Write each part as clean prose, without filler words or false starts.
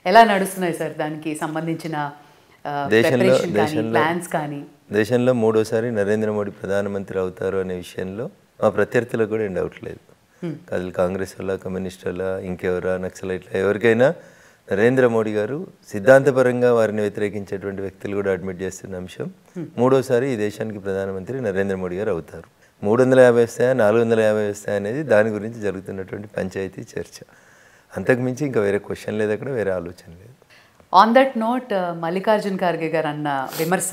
ఎలా నడుస్తున్నాయి సార్ దానికి సంబంధించిన ప్రిపరేషన్ కానీ ప్లాన్స్ కానీ? దేశంలో మూడోసారి నరేంద్ర మోడీ ప్రధానమంత్రి అవుతారు అనే విషయంలో మా ప్రత్యర్థులకు కూడా ఏం డౌట్ లేదు. అది కాంగ్రెస్ వల్ల, కమ్యూనిస్ట్ వల్ల, ఇంకెవరా, నక్సలైట్ల, ఎవరికైనా నరేంద్ర మోడీ గారు సిద్ధాంతపరంగా వారిని వ్యతిరేకించేటువంటి వ్యక్తులు కూడా అడ్మిట్ చేస్తున్న అంశం, మూడోసారి ఈ దేశానికి ప్రధానమంత్రి నరేంద్ర మోడీ గారు అవుతారు. 350 వస్తాయా 450 వస్తాయా అనేది దాని గురించి జరుగుతున్నటువంటి పంచాయతీ చర్చ. అంతకుమించి ఇంకా వేరే క్వశ్చన్ లేదు, అక్కడ వేరే ఆలోచన లేదు. On that note Mallikarjun Kharge గారు అన్న విమర్శ,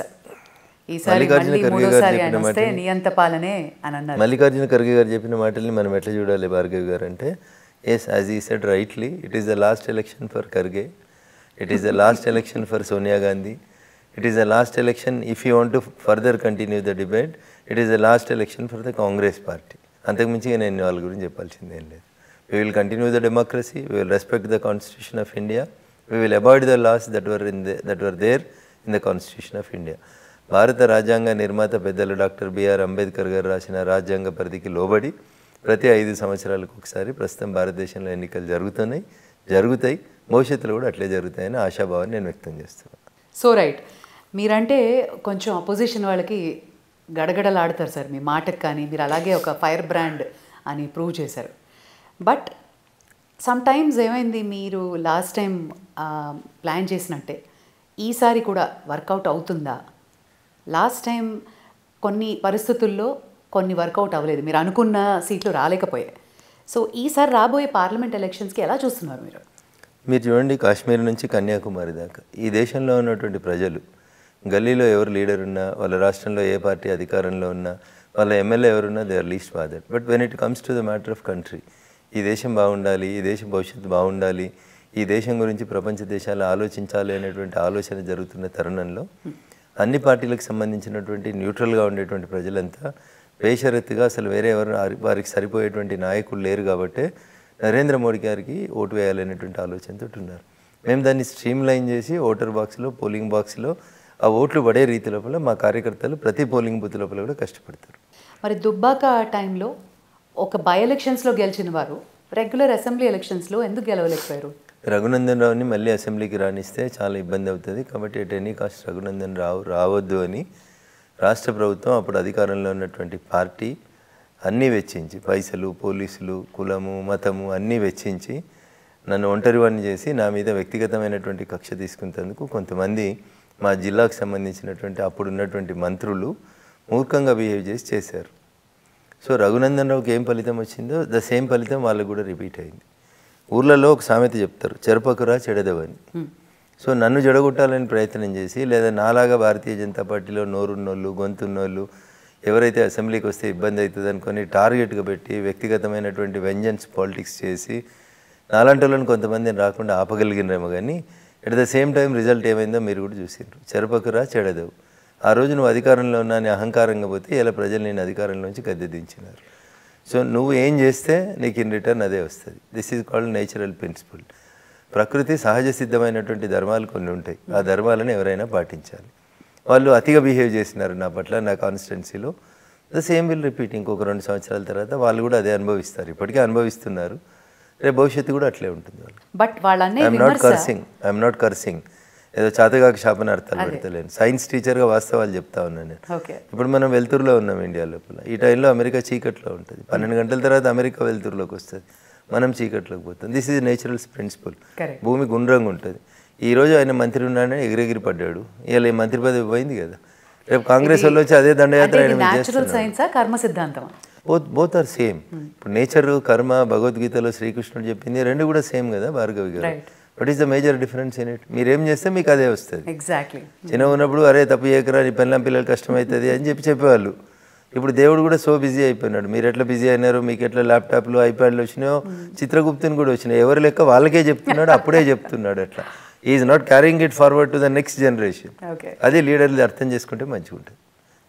మల్లికార్జున ఖర్గే గారు చెప్పిన మాటలు, నియంత పాలనే అని అన్నారు. మల్లికార్జున ఖర్గే గారు చెప్పిన మాటల్ని మనం ఎట్లా చూడాలి భార్గవి గారు అంటే, ఎస్, యాజ్ ఈ said rightly, it is the last election for Kharge, it is the last election for Sonia Gandhi, it is the last election if you want to further continue the debate, it is the last election for the Congress party. అంతకుమించి నేను వాళ్ళ గురించి చెప్పాల్సిందేం లేదు. We will continue the democracy, we will respect the Constitution of India, we will avoid the laws that were there in the Constitution of India. భారత రాజ్యాంగ నిర్మాత పెద్దలు doctor BR Ambedkar గారు రాసిన రాజ్యాంగ పరిధికి లోబడి ప్రతి 5 సంవత్సరాలకు ఒకసారి ప్రస్తుతం భారతదేశంలో ఎన్నికలు జరుగుతాయి, భవిష్యత్తులో కూడా అట్లే జరుగుతాయని ఆశాభావాన్ని నేను వ్యక్తం చేస్తున్నాను. సో రైట్, మీరంటే కొంచెం అపోజిషన్ వాళ్ళకి గడగడలాడతారు సార్ మీ మాటకు, కానీ మీరు అలాగే ఒక ఫైర్ బ్రాండ్ అని ప్రూవ్ చేశారు. బట్ సమ్ టైమ్స్ ఏమైంది, మీరు లాస్ట్ టైం ప్లాన్ చేసినట్టే ఈసారి కూడా వర్కౌట్ అవుతుందా? లాస్ట్ టైం కొన్ని పరిస్థితుల్లో కొన్ని వర్కౌట్ అవ్వలేదు, మీరు అనుకున్న సీట్లు రాలేకపోయాయి. సో ఈసారి రాబోయే పార్లమెంట్ ఎలక్షన్స్కి ఎలా చూస్తున్నారు మీరు? మీరు చూడండి, కాశ్మీర్ నుంచి కన్యాకుమారి దాకా ఈ దేశంలో ఉన్నటువంటి ప్రజలు, గల్లీలో ఎవరు లీడర్ ఉన్నా, వాళ్ళ రాష్ట్రంలో ఏ పార్టీ అధికారంలో ఉన్నా, వాళ్ళ ఎమ్మెల్యే ఎవరున్నా, they are least bothered. But when it comes to the matter of country, ఈ దేశం బాగుండాలి, ఈ దేశం భవిష్యత్తు బాగుండాలి, ఈ దేశం గురించి ప్రపంచ దేశాలు ఆలోచించాలి అనేటువంటి ఆలోచన జరుగుతున్న తరుణంలో అన్ని పార్టీలకు సంబంధించినటువంటి న్యూట్రల్గా ఉండేటువంటి ప్రజలంతా బేషరత్తుగా అసలు వేరే ఎవరు వారికి సరిపోయేటువంటి నాయకులు లేరు కాబట్టి నరేంద్ర మోడీ గారికి ఓటు వేయాలనేటువంటి ఆలోచనతో ఉన్నారు. మేము దాన్ని స్ట్రీమ్ లైన్ చేసి ఓటర్ బాక్స్లో, పోలింగ్ బాక్స్లో ఆ ఓట్లు పడే రీతి లోపల మా కార్యకర్తలు ప్రతి పోలింగ్ బూత్ లోపల కూడా కష్టపడతారు. మరి దుబ్బాక టైంలో ఒక బై ఎలక్షన్స్లో గెలిచిన వారు రెగ్యులర్ అసెంబ్లీ ఎలక్షన్స్లో ఎందుకు గెలవలేకపోయారు? రఘునందన్ రావుని మళ్ళీ అసెంబ్లీకి రాణిస్తే చాలా ఇబ్బంది అవుతుంది కాబట్టి at any cost Raghunandan Rao రావద్దు అని రాష్ట్ర ప్రభుత్వం, అప్పుడు అధికారంలో ఉన్నటువంటి పార్టీ అన్నీ వెచ్చించి, పైసలు, పోలీసులు, కులము, మతము అన్నీ వెచ్చించి నన్ను ఒంటరివాణ్ణి చేసి నా మీద వ్యక్తిగతమైనటువంటి కక్ష తీసుకున్నందుకు కొంతమంది మా జిల్లాకు సంబంధించినటువంటి అప్పుడు ఉన్నటువంటి మంత్రులు మూర్ఖంగా బిహేవ్ చేశారు. సో రఘునందన్ రావుకి ఏం ఫలితం వచ్చిందో ద సేమ్ ఫలితం వాళ్ళకు కూడా రిపీట్ అయింది. ఊర్లలో ఒక సామెత చెప్తారు, చెరపకురా చెడదవని. సో నన్ను జడగొట్టాలని ప్రయత్నం చేసి, లేదా నాలాగా భారతీయ జనతా పార్టీలో నోరున్నోళ్ళు, గొంతున్నోళ్ళు ఎవరైతే అసెంబ్లీకి వస్తే ఇబ్బంది అవుతుంది అనుకొని టార్గెట్గా పెట్టి వ్యక్తిగతమైనటువంటి వెంజన్స్ పాలిటిక్స్ చేసి నాలాంటి వాళ్ళని కొంతమందిని రాకుండా ఆపగలిగినారేమో, కానీ at the same time result ఏమైందో మీరు కూడా చూసిండ్రు. చెరపకురా చెడదవు. ఆ రోజు నువ్వు అధికారంలో ఉన్నా అని అహంకారంగా పోతే ఇలా ప్రజలు నేను అధికారంలోంచి గద్దె దించినారు. సో నువ్వు ఏం చేస్తే నీకు ఇన్ రిటర్న్ అదే వస్తుంది. This is called natural principle. ప్రకృతి సహజ సిద్ధమైనటువంటి ధర్మాలు కొన్ని ఉంటాయి, ఆ ధర్మాలను ఎవరైనా పాటించాలి. వాళ్ళు అతిగా బిహేవ్ చేసినారు నా పట్ల, నా కాన్స్టిట్యున్సీలో. The same will repeat. ఇంకొక 2 సంవత్సరాల తర్వాత వాళ్ళు కూడా అదే అనుభవిస్తారు, ఇప్పటికే అనుభవిస్తున్నారు, రేపు భవిష్యత్తు కూడా అట్లే ఉంటుంది వాళ్ళు. బట్ వాళ్ళనే ఐఎమ్ నాట్ కర్సింగ్, ఏదో చాతగాకి శాపనార్థాలు పెడతలేను. సైన్స్ టీచర్గా వాస్తవాలు చెప్తా ఉన్నాను నేను. ఇప్పుడు మనం వెలుతురులో ఉన్నాం ఇండియా లోపల. ఈ టైంలో అమెరికా చీకట్లో ఉంటుంది, 12 గంటల తర్వాత అమెరికా వెలుతురులోకి వస్తుంది, మనం చీకట్లోకి పోతాం. This is natural principle. భూమి గుండ్రంగా ఉంటుంది. ఈరోజు ఆయన మంత్రి ఉన్నాడని ఎగిరెగిరి పడ్డాడు, ఇలా మంత్రి పదవి పోయింది కదా. రేపు కాంగ్రెస్ వాళ్ళు వచ్చి అదే దండయాత్ర బోత్ ఆర్ సేమ్. ఇప్పుడు నేచర్, కర్మ, భగవద్గీతలో శ్రీకృష్ణుడు చెప్పింది రెండు కూడా సేమ్ కదా భార్గవి గారు. What is the major difference in it? మీరేం చేస్తే మీకు అదే వస్తుంది. ఎగ్జాక్ట్లీ. చిన్న ఉన్నప్పుడు అరే తప్పు చేయకరా, నీ పిల్లలు కష్టమవుతుంది అని చెప్పేవాళ్ళు. ఇప్పుడు దేవుడు కూడా సో బిజీ అయిపోయినాడు. మీరు ఎట్లా బిజీ అయినారు, మీకు ఎట్లా ల్యాప్టాప్లు, ఐప్యాడ్లు వచ్చినాయో చిత్రగుప్తుని కూడా వచ్చినాయి. ఎవరి లెక్క వాళ్ళకే చెప్తున్నాడు, అప్పుడే చెప్తున్నాడు. అట్లా is not carrying it forward to the next generation. అది లీడర్లు అర్థం చేసుకుంటే మంచిగా ఉంటుంది.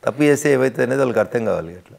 తప్పు చేస్తే ఏవైతే అనేది వాళ్ళకి అర్థం కావాలి అట్లా.